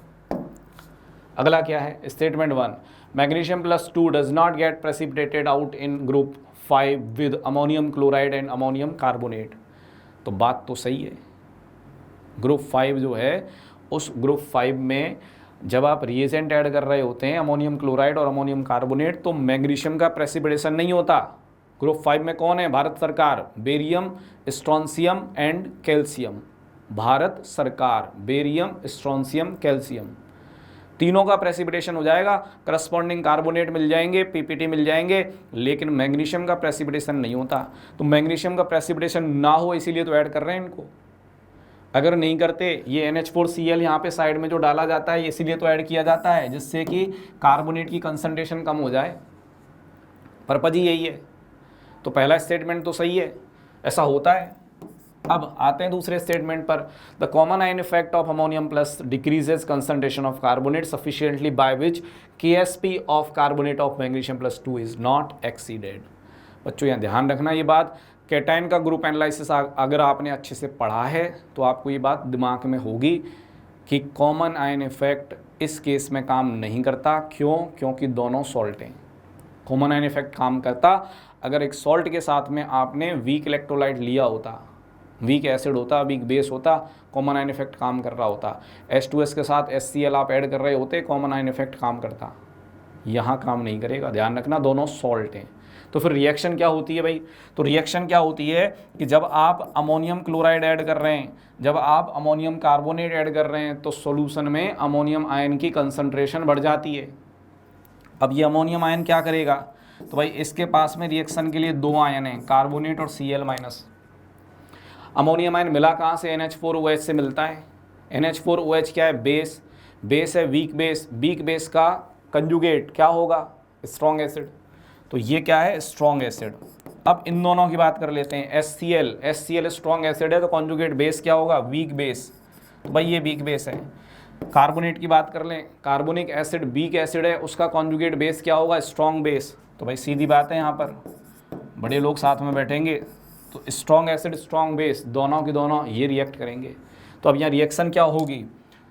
अगला क्या है, statement 1, magnesium +2 does not gate precipitated out in group 5 with ammonium chloride and ammonium carbonate. तो बात तो सही है, ग्रुप 5 जो है उस ग्रुप 5 में जब आप रिएजेंट ऐड कर रहे होते हैं अमोनियम क्लोराइड और अमोनियम कार्बोनेट, तो मैग्नीशियम का प्रेसिपिटेशन नहीं होता। ग्रुप 5 में कौन है? भारत सरकार, barium, strontium and calcium. Bharat सरकार, बेरियम, स्ट्रोंशियम, कैल्शियम, तीनों का प्रेसिपिटेशन हो जाएगा। करस्पॉन्डिंग कार्बोनेट मिल जाएंगे, पीपीटी मिल जाएंगे, लेकिन मैग्नीशियम का प्रेसिपिटेशन नहीं होता। तो मैग्नीशियम का प्रेसिपिटेशन ना हो इसीलिए तो ऐड कर रहे हैं इनको। अगर नहीं करते, ये NH4Cl यहाँ पे साइड में जो डाला जाता है इसीलिए तो ऐड किया जाता है, जिससे कि कार्बोनेट की कंसंट्रेशन कम हो जाए। पर्पज ही यही है। तो पहला स्टेटमेंट तो सही है, ऐसा होता है। अब आते हैं दूसरे स्टेटमेंट पर। The common ion effect of ammonium plus decreases concentration of carbonate sufficiently by which KSP of carbonate of magnesium plus 2 is not exceeded. बच्चों यहाँ ध्यान रखना ये बात, कैटायन का ग्रुप एनालिसिस अगर आपने अच्छे से पढ़ा है तो आपको ये बात दिमाग में होगी कि कॉमन आयन इफेक्ट इस केस में काम नहीं करता। क्यों? क्योंकि दोनों सॉल्ट हैं। कॉमन आयन इफेक्ट काम करता अगर एक सॉल्ट के साथ में आपने वीक इलेक्ट्रोलाइट लिया होता, वीक एसिड होता, वीक बेस होता, कॉमन आयन इफेक्ट काम कर रहा होता। H2S के साथ HCl आप ऐड कर रहे होते, कॉमन आयन इफेक्ट काम करता। यहाँ काम नहीं करेगा, ध्यान रखना, दोनों सॉल्ट हैं। तो फिर रिएक्शन क्या होती है भाई? तो रिएक्शन क्या होती है कि जब आप अमोनियम क्लोराइड ऐड कर रहे हैं, जब आप अमोनियम कार्बोनेट ऐड कर रहे हैं, तो सॉल्यूशन में अमोनियम आयन की कंसंट्रेशन बढ़ जाती है। अब ये अमोनियम आयन क्या करेगा? तो भाई इसके पास में रिएक्शन के लिए दो आयन हैं, कार्बोनेट और Cl-। अमोनियम आयन मिला कहाँ से? NH4OH से मिलता है। NH4OH क्या है? बेस। बेस है वीक बेस। वीक बेस का कंजुगेट क्या होगा? Strong acid. तो ये क्या है? Strong acid. अब इन दोनों की बात कर लेते हैं। HCl स्ट्रॉन्ग एसिड है, तो कॉन्जुगेट बेस क्या होगा? Weak base. तो भाई ये वीक बेस है। कार्बोनेट की बात कर लें, कार्बोनिक एसिड वीक एसिड है, उसका कॉन्जुगेट बेस क्या होगा? Strong base. तो भाई सीधी बात है, यहाँ पर बड़े लोग साथ में बैठेंगे तो स्ट्रॉन्ग एसिड स्ट्रॉन्ग बेस दोनों के दोनों ये रिएक्ट करेंगे। तो अब यहाँ रिएक्शन क्या होगी?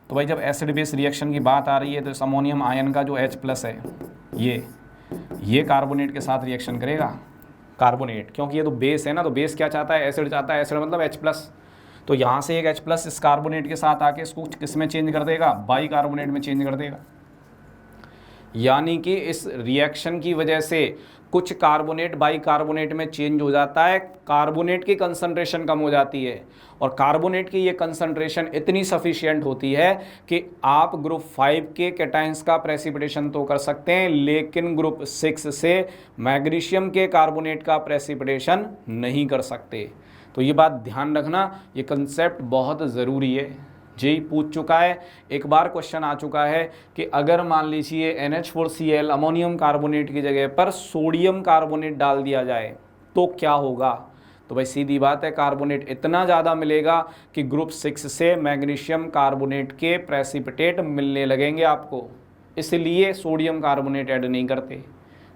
तो भाई जब एसिड बेस रिएक्शन की बात आ रही है तो इस अमोनियम आयन का जो H+ है ये कार्बोनेट के साथ रिएक्शन करेगा। कार्बोनेट, क्योंकि ये तो बेस है ना, तो बेस क्या चाहता है? एसिड चाहता है। एसिड मतलब H+। तो यहाँ से एक H+ इस कार्बोनेट के साथ आके इसको किस में चेंज कर देगा? बाई कार्बोनेट में चेंज कर देगा। यानी कि इस रिएक्शन की वजह से कुछ कार्बोनेट बाई कार्बोनेट में चेंज हो जाता है, कार्बोनेट की कंसंट्रेशन कम हो जाती है, और कार्बोनेट की ये कंसंट्रेशन इतनी सफिशिएंट होती है कि आप ग्रुप 5 के कैटायंस का प्रेसिपिटेशन तो कर सकते हैं, लेकिन ग्रुप 6 से मैग्नीशियम के कार्बोनेट का प्रेसिपिटेशन नहीं कर सकते। तो ये बात ध्यान रखना, ये कंसेप्ट बहुत ज़रूरी है। जी पूछ चुका है, एक बार क्वेश्चन आ चुका है कि अगर मान लीजिए NH4Cl अमोनियम कार्बोनेट की जगह पर सोडियम कार्बोनेट डाल दिया जाए तो क्या होगा? तो भाई सीधी बात है, कार्बोनेट इतना ज़्यादा मिलेगा कि ग्रुप 6 से मैग्नीशियम कार्बोनेट के प्रेसिपिटेट मिलने लगेंगे आपको, इसलिए सोडियम कार्बोनेट ऐड नहीं करते।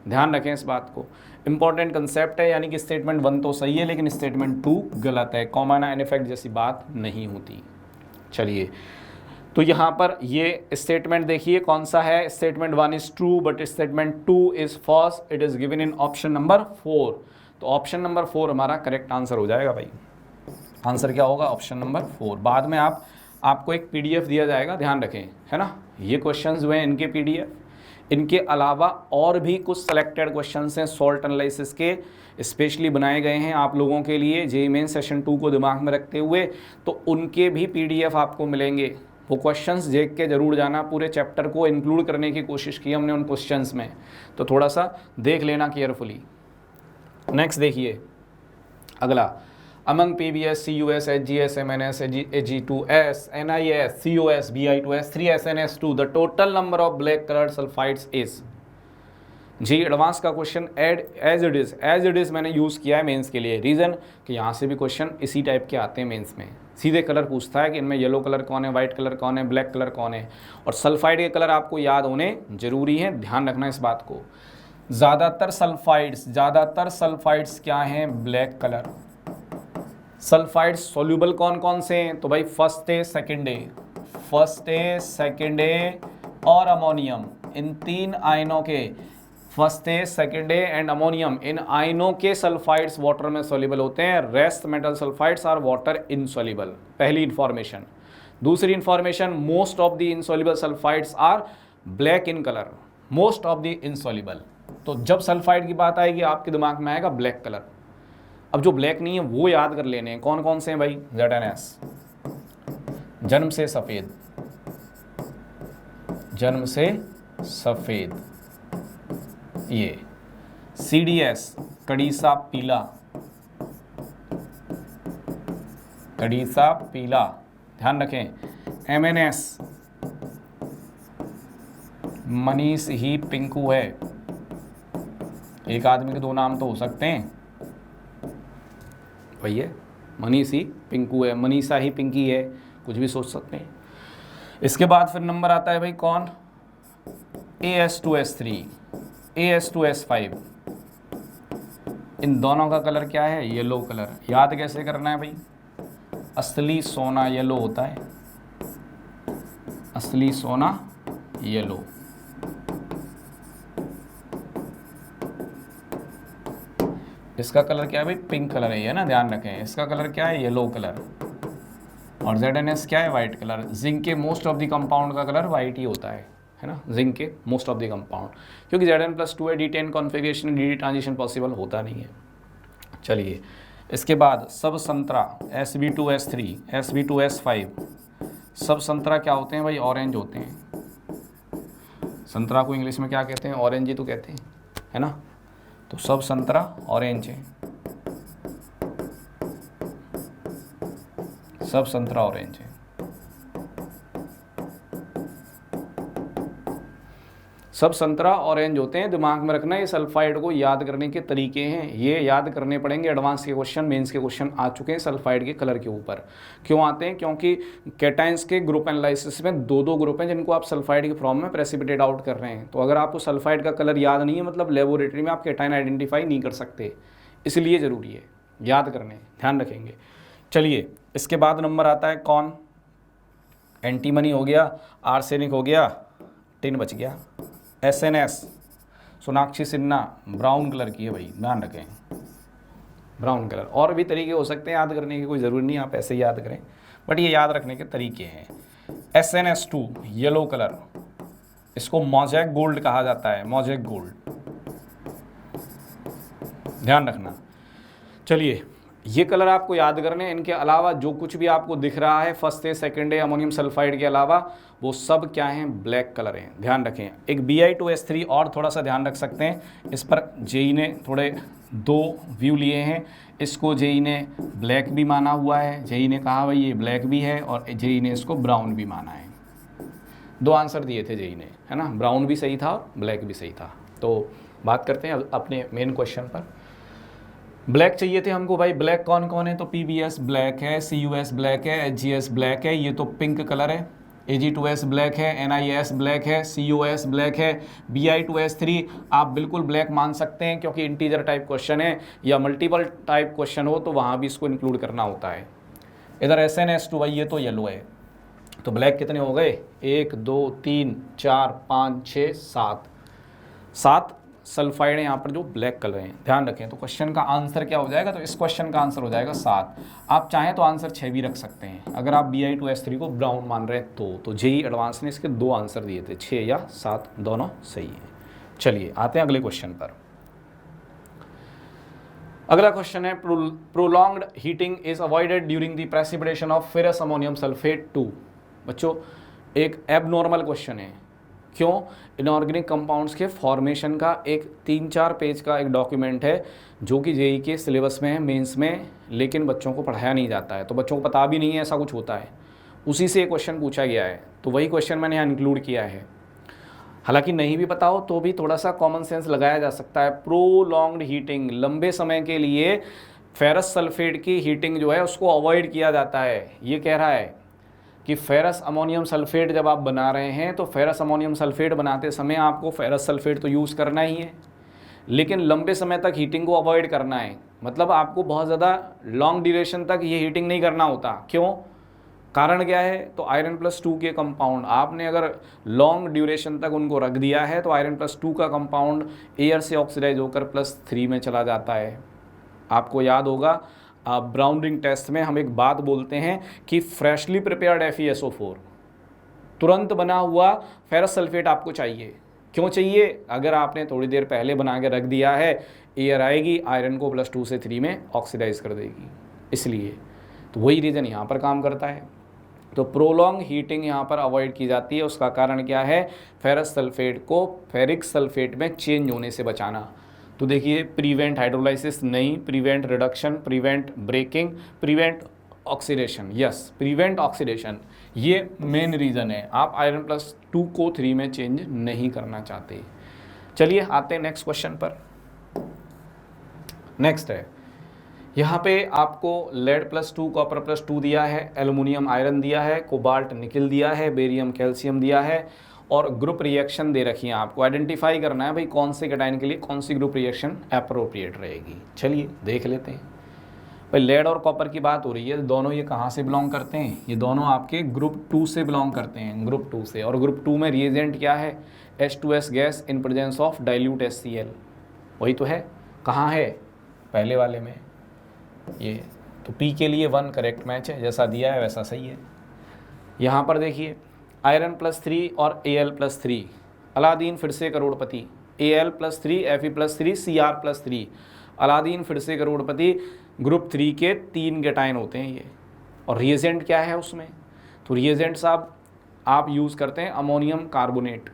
ध्यान रखें इस बात को, इंपॉर्टेंट कंसेप्ट है। यानी कि स्टेटमेंट 1 तो सही है लेकिन स्टेटमेंट 2 गलत है, कॉमन आयन इफेक्ट जैसी बात नहीं होती। चलिए, तो यहाँ पर ये स्टेटमेंट देखिए कौन सा है। Statement 1 is true but statement 2 is false. It is given in option number 4। तो ऑप्शन नंबर 4 हमारा करेक्ट आंसर हो जाएगा भाई। आंसर क्या होगा? Option number 4। बाद में आपको एक PDF दिया जाएगा, ध्यान रखें, है ना। ये क्वेश्चंस जो हैं इनके PDF, इनके अलावा और भी कुछ सेलेक्टेड क्वेश्चंस हैं सॉल्ट एनालिसिस के, स्पेशली बनाए गए हैं आप लोगों के लिए JEE मेन सेशन 2 को दिमाग में रखते हुए, तो उनके भी PDF आपको मिलेंगे। वो क्वेश्चंस देख के ज़रूर जाना, पूरे चैप्टर को इंक्लूड करने की कोशिश की हमने उन क्वेश्चंस में, तो थोड़ा सा देख लेना केयरफुली। नेक्स्ट देखिए अगला, among PBS, CUS, HGS, MNS, Ag2S, NIS, COS, Bi2S, 3SNS2, the total number of black colored sulfides is। JEE advance का क्वेश्चन एज इट इज़ मैंने यूज़ किया है मेंस के लिए। रीज़न कि यहाँ से भी क्वेश्चन इसी टाइप के आते हैं मेंस में, सीधे कलर पूछता है कि इनमें येलो कलर कौन है, वाइट कलर कौन है, ब्लैक कलर कौन है, और सल्फाइड के कलर आपको याद होने जरूरी है, ध्यान रखना इस बात को। ज़्यादातर सल्फाइड्स क्या हैं? Black colour. सल्फाइड्स सॉल्यूबल कौन कौन से हैं? तो भाई फर्स्ट ए, सेकंड ए और अमोनियम, इन तीन आयनों के, first A, second A and ammonium, इन आयनों के सल्फाइड्स वाटर में सॉल्युबल होते हैं। Rest metal sulphides are water insoluble. पहली इंफॉर्मेशन। दूसरी information, most of the insoluble sulphides are black in colour, most of the insoluble. तो जब सल्फाइड की बात आएगी आपके दिमाग में आएगा ब्लैक कलर। अब जो ब्लैक नहीं है वो याद कर लेने हैं, कौन कौन से हैं भाई? ZnS, जन्म से सफेद, जन्म से सफेद, ये CDS, कड़ी सा पीला, कड़ी सा पीला, ध्यान रखें। MNS, मनीष ही पिंकू है, एक आदमी के दो नाम तो हो सकते हैं भैया, मनीष ही पिंकू है, मनीषा ही पिंकी है, कुछ भी सोच सकते हैं। इसके बाद फिर नंबर आता है भाई कौन? AS2S3, AS2S5, इन दोनों का कलर क्या है? Yellow colour. याद कैसे करना है भाई? असली सोना येलो होता है, असली सोना येलो। इसका कलर क्या है भाई? पिंक कलर है, ये ना, ध्यान रखें। इसका कलर क्या है? Yellow colour. और ZnS क्या है? White colour. जिंक के मोस्ट ऑफ द कंपाउंड का कलर वाइट ही होता है ना, जिंक के मोस्ट ऑफ द कंपाउंड, क्योंकि Zn+2 है, D10 configuration, DD transition possible होता नहीं है। चलिए, इसके बाद सब संतरा, Sb2S3, Sb2S5, सब संतरा क्या होते हैं भाई? ऑरेंज होते हैं। संतरा को इंग्लिश में क्या कहते हैं? ऑरेंज ही तो कहते हैं, है ना। तो सब संतरा ऑरेंज है, सब संतरा ऑरेंज है। सब संतरा ऑरेंज होते हैं, दिमाग में रखना। ये सल्फाइड को याद करने के तरीके हैं, ये याद करने पड़ेंगे। एडवांस के क्वेश्चन, मेंस के क्वेश्चन आ चुके हैं सल्फाइड के कलर के ऊपर। क्यों आते हैं? क्योंकि कैटाइंस के ग्रुप एनालिसिस में दो दो ग्रुप हैं जिनको आप सल्फाइड के फॉर्म में प्रेसिपिटेट आउट कर रहे हैं। तो अगर आपको सल्फाइड का कलर याद नहीं है, मतलब लेबोरेटरी में आप कैटाइन आइडेंटिफाई नहीं कर सकते, इसलिए ज़रूरी है याद करने, ध्यान रखेंगे। चलिए, इसके बाद नंबर आता है कौन? एंटीमनी हो गया, आर्सेनिक हो गया, टिन बच गया। SNS, Sonakshi Sinha, brown colour की है भाई, ध्यान रखें, ब्राउन कलर। और भी तरीके हो सकते हैं याद करने की, कोई ज़रूरी नहीं आप ऐसे ही याद करें, बट ये याद रखने के तरीके हैं। SNS2, येलो कलर, इसको मोज़ेक गोल्ड कहा जाता है, मोज़ेक गोल्ड, ध्यान रखना। चलिए, ये कलर आपको याद करने हैं। इनके अलावा जो कुछ भी आपको दिख रहा है फर्स्ट है, सेकंड है, अमोनियम सल्फाइड के अलावा, वो सब क्या हैं? ब्लैक कलर हैं, ध्यान रखें। एक Bi2S3 और थोड़ा सा ध्यान रख सकते हैं, इस पर जेई ने थोड़े दो व्यू लिए हैं। इसको जेई ने ब्लैक भी माना हुआ है, जेई ने कहा भाई ये ब्लैक भी है, और जेई ने इसको ब्राउन भी माना है। दो आंसर दिए थे जेई ने, है ना, ब्राउन भी सही था और ब्लैक भी सही था। तो बात करते हैं अपने मेन क्वेश्चन पर। ब्लैक चाहिए थे हमको भाई, ब्लैक कौन कौन है? तो PBS ब्लैक है, CUS ब्लैक है, HGS ब्लैक है, ये तो पिंक कलर है। Ag2S ब्लैक है, NiS ब्लैक है, COS ब्लैक है, Bi2S3 आप बिल्कुल ब्लैक मान सकते हैं, क्योंकि इंटीजर टाइप क्वेश्चन है या मल्टीपल टाइप क्वेश्चन हो तो वहाँ भी इसको इंक्लूड करना होता है। इधर SNS2 भाई, ये तो येलो है, तो ब्लैक कितने हो गए? 1 2 3 4 5 6 7 सल्फाइड है यहाँ पर जो ब्लैक कलर हैं, ध्यान रखें। तो क्वेश्चन का आंसर क्या हो जाएगा? तो इस क्वेश्चन का आंसर हो जाएगा 7। आप चाहें तो आंसर 6 भी रख सकते हैं, अगर आप Bi2S3 को ब्राउन मान रहे हैं तो जेई एडवांस ने इसके 2 आंसर दिए थे, 6 या 7, दोनों सही है। चलिए, आते हैं अगले क्वेश्चन पर। अगला क्वेश्चन है, prolonged heating is avoided during the precipitation of ferrous ammonium sulphate 2। बच्चों, एक एबनॉर्मल क्वेश्चन है। क्यों? इनऑर्गेनिक कंपाउंड्स के फॉर्मेशन का एक 3-4 पेज का एक डॉक्यूमेंट है जो कि जेई के सिलेबस में है, मेंस में, लेकिन बच्चों को पढ़ाया नहीं जाता है, तो बच्चों को पता भी नहीं है ऐसा कुछ होता है। उसी से एक क्वेश्चन पूछा गया है, तो वही क्वेश्चन मैंने यहाँ इंक्लूड किया है। हालांकि नहीं भी पता हो तो भी थोड़ा सा कॉमन सेंस लगाया जा सकता है। प्रोलॉन्ग्ड हीटिंग, लंबे समय के लिए फेरस सल्फेट की हीटिंग जो है उसको अवॉइड किया जाता है। ये कह रहा है कि फेरस अमोनियम सल्फेट जब आप बना रहे हैं तो फेरस अमोनियम सल्फेट बनाते समय आपको फेरस सल्फेट तो यूज़ करना ही है, लेकिन लंबे समय तक हीटिंग को अवॉइड करना है। मतलब आपको बहुत ज़्यादा लॉन्ग ड्यूरेशन तक ये हीटिंग नहीं करना होता। क्यों? कारण क्या है? तो Iron+2 के कंपाउंड आपने अगर लॉन्ग ड्यूरेशन तक उनको रख दिया है तो Iron+2 का कंपाउंड एयर से ऑक्सीडाइज होकर +3 में चला जाता है। आपको याद होगा ब्राउनिंग टेस्ट में हम एक बात बोलते हैं कि फ्रेशली प्रिपेयर्ड FeSO4 तुरंत बना हुआ फेरस सल्फेट आपको चाहिए। क्यों चाहिए? अगर आपने थोड़ी देर पहले बना के रख दिया है, एयर आएगी, आयरन को +2 से 3 में ऑक्सीडाइज कर देगी, इसलिए तो वही रीज़न यहाँ पर काम करता है। तो प्रोलॉन्ग हीटिंग यहाँ पर अवॉइड की जाती है। उसका कारण क्या है? फेरस सल्फेट को फेरिक सल्फेट में चेंज होने से बचाना। तो देखिए, प्रिवेंट हाइड्रोलाइसिस नहीं, prevent reduction, prevent breaking, prevent oxidation. Yes, prevent oxidation, ये मेन रीज़न है। आप आयरन +2 को 3 में चेंज नहीं करना चाहते। चलिए आते हैं नेक्स्ट क्वेश्चन पर। नेक्स्ट है, यहाँ पे आपको लेड +2, कॉपर +2 दिया है, एल्युमिनियम आयरन दिया है, कोबाल्ट निकल दिया है, बेरियम कैल्शियम दिया है और ग्रुप रिएक्शन दे रखी है। आपको आइडेंटिफाई करना है भाई कौन से कैटायन के लिए कौन सी ग्रुप रिएक्शन अप्रोप्रिएट रहेगी। चलिए देख लेते हैं। भाई लेड और कॉपर की बात हो रही है, दोनों ये कहाँ से बिलोंग करते हैं? ये दोनों आपके ग्रुप 2 से बिलोंग करते हैं, ग्रुप 2 से। और ग्रुप 2 में रिएजेंट क्या है? H2S gas in presence of dilute HCl। वही तो है। कहाँ है? पहले वाले में। ये तो P के लिए 1 करेक्ट मैच है, जैसा दिया है वैसा सही है। यहाँ पर देखिए, आयरन +3 और Al+3, अलादीन फिर से करोड़पति, Al+3, Fe+3, Cr+3, अलादीन फिर से करोड़पति। ग्रुप 3 के 3 कैटायन होते हैं ये। और रिएजेंट क्या है उसमें? तो रिएजेंट साहब आप यूज़ करते हैं ammonium carbonate,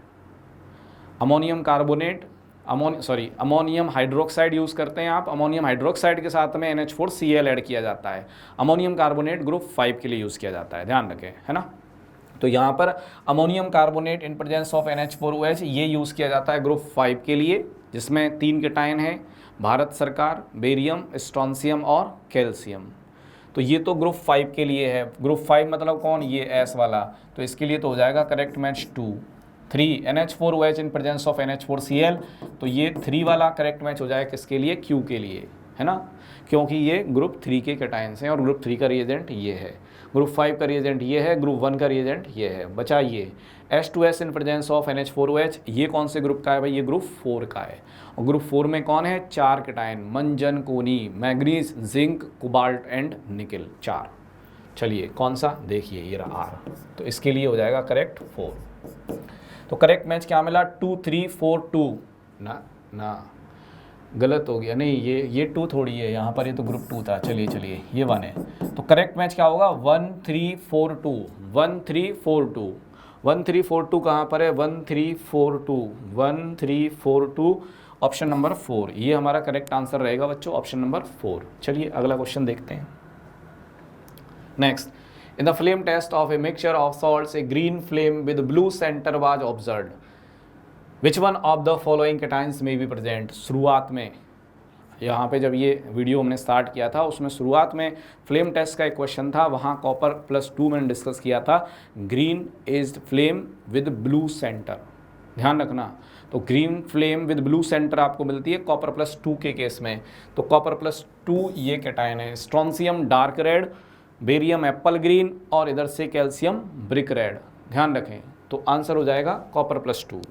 ammonium hydroxide use करते हैं आप। अमोनियम हाइड्रोक्साइड के साथ में NH4Cl ऐड किया जाता है। अमोनियम कार्बोनेट ग्रुप 5 के लिए यूज़ किया जाता है, ध्यान रखें, है ना। तो यहाँ पर ammonium carbonate in presence of NH4OH ये यूज़ किया जाता है ग्रुप 5 के लिए, जिसमें 3 कैटायन हैं, भारत सरकार, बेरियम, स्ट्रोंशियम और कैल्शियम। तो ये तो ग्रुप 5 के लिए है। ग्रुप 5 मतलब कौन? ये S वाला। तो इसके लिए तो हो जाएगा correct match 2। 3 NH4OH in presence of NH4Cl, तो ये 3 वाला करेक्ट मैच हो जाएगा किसके लिए? Q के लिए, है ना, क्योंकि ये ग्रुप 3 के कैटायन्स हैं और ग्रुप 3 का रिएजेंट ये है, ग्रुप 5 का रिएजेंट ये है, ग्रुप 1 का रिएजेंट ये है। बचा ये H2S in presence of NH4OH, ये कौन से ग्रुप का है भाई? ये ग्रुप 4 का है। और ग्रुप 4 में कौन है? 4 कैटायन, मंजन, कोनी, मैग्नीज, जिंक, कोबाल्ट एंड निकल, 4। चलिए कौन सा? देखिए ये रहा R। तो इसके लिए हो जाएगा करेक्ट 4। तो करेक्ट मैच क्या मिला? 2 3 4 2 ना गलत हो गया, नहीं ये 2 थोड़ी है यहाँ पर, ये तो ग्रुप 2 था। चलिए ये 1 है। तो करेक्ट मैच क्या होगा? 1 3 4 2 1 3 4 2 1 3 4 2 कहाँ पर है? 1 3 4 2 1 3 4 2, ऑप्शन नंबर 4 ये हमारा करेक्ट आंसर रहेगा बच्चों, ऑप्शन नंबर 4। चलिए अगला क्वेश्चन देखते हैं। Next, in the flame test of a mixture of salts a green flame with blue centre was observed, which one of the following cations may be present. शुरुआत में यहाँ पे जब ये वीडियो हमने स्टार्ट किया था उसमें शुरुआत में फ्लेम टेस्ट का एक क्वेश्चन था, वहाँ कॉपर +2 मैंने डिस्कस किया था, green is flame with blue centre, ध्यान रखना। तो green flame with blue centre आपको मिलती है कॉपर +2 के केस में। तो कॉपर +2 ये कैटायन है। Strontium dark red, barium apple green और इधर से कैल्शियम ब्रिक रेड, ध्यान रखें। तो आंसर हो जाएगा copper +2।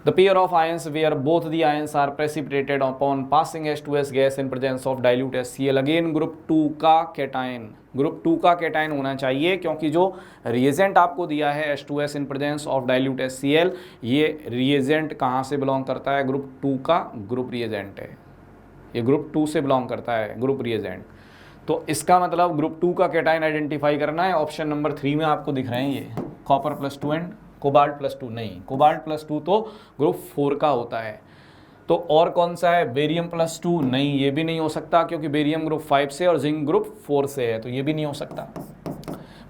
The pair of ions where both the ions are precipitated upon passing H2S gas in presence of dilute HCl, again group 2 का cation, group 2 का कैटायन होना चाहिए, क्योंकि जो रिएजेंट आपको दिया है H2S in presence of dilute HCl, ये रिएजेंट कहाँ से बिलोंग करता है? ग्रुप 2 का ग्रुप रिएजेंट है, ये ग्रुप 2 से बिलोंग करता है ग्रुप रिएजेंट। तो इसका मतलब ग्रुप 2 का कैटायन आइडेंटिफाई करना है। ऑप्शन नंबर 3 में आपको दिख रहे हैं ये कॉपर +2 एंड कोबाल्ट +2। नहीं, कोबाल्ट +2 तो ग्रुप 4 का होता है। तो और कौन सा है? बेरियम +2। नहीं, ये भी नहीं हो सकता, क्योंकि बेरियम ग्रुप 5 से और जिंक ग्रुप 4 से है, तो ये भी नहीं हो सकता।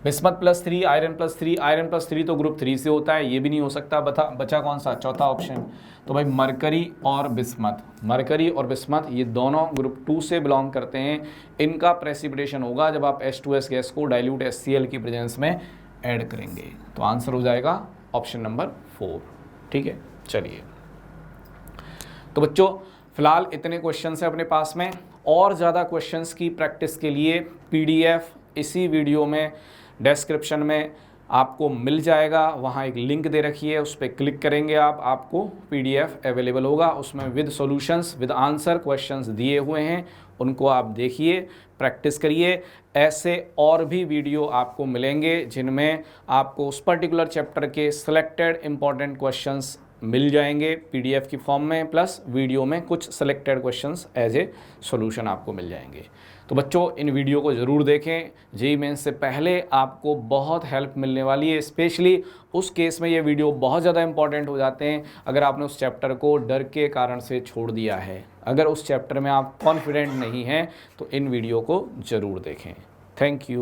बिस्मथ +3, आयरन +3, आयरन +3 तो ग्रुप 3 से होता है, ये भी नहीं हो सकता। बचा कौन सा? चौथा ऑप्शन। तो भाई मरकरी और बिस्मथ, मरकरी और बिस्मथ ये दोनों ग्रुप 2 से बिलोंग करते हैं। इनका प्रेसिपिटेशन होगा जब आप H2S गैस को डाइल्यूट HCl की प्रेजेंस में ऐड करेंगे। तो आंसर हो जाएगा ऑप्शन नंबर 4। ठीक है, चलिए। तो बच्चों फिलहाल इतने क्वेश्चंस हैं अपने पास में। और ज़्यादा क्वेश्चंस की प्रैक्टिस के लिए PDF इसी वीडियो में डिस्क्रिप्शन में आपको मिल जाएगा। वहाँ एक लिंक दे रखी है, उस पर क्लिक करेंगे आप, आपको PDF अवेलेबल होगा। उसमें with solutions with answer questions दिए हुए हैं, उनको आप देखिए, प्रैक्टिस करिए। ऐसे और भी वीडियो आपको मिलेंगे जिनमें आपको उस पर्टिकुलर चैप्टर के सिलेक्टेड इंपॉर्टेंट क्वेश्चंस मिल जाएंगे PDF की फॉर्म में, प्लस वीडियो में कुछ selected questions as a solution आपको मिल जाएंगे। तो बच्चों इन वीडियो को ज़रूर देखें, JEE मेंस से पहले आपको बहुत हेल्प मिलने वाली है। स्पेशली उस केस में ये वीडियो बहुत ज़्यादा इंपॉर्टेंट हो जाते हैं अगर आपने उस चैप्टर को डर के कारण से छोड़ दिया है। अगर उस चैप्टर में आप कॉन्फिडेंट नहीं हैं तो इन वीडियो को ज़रूर देखें। Thank you.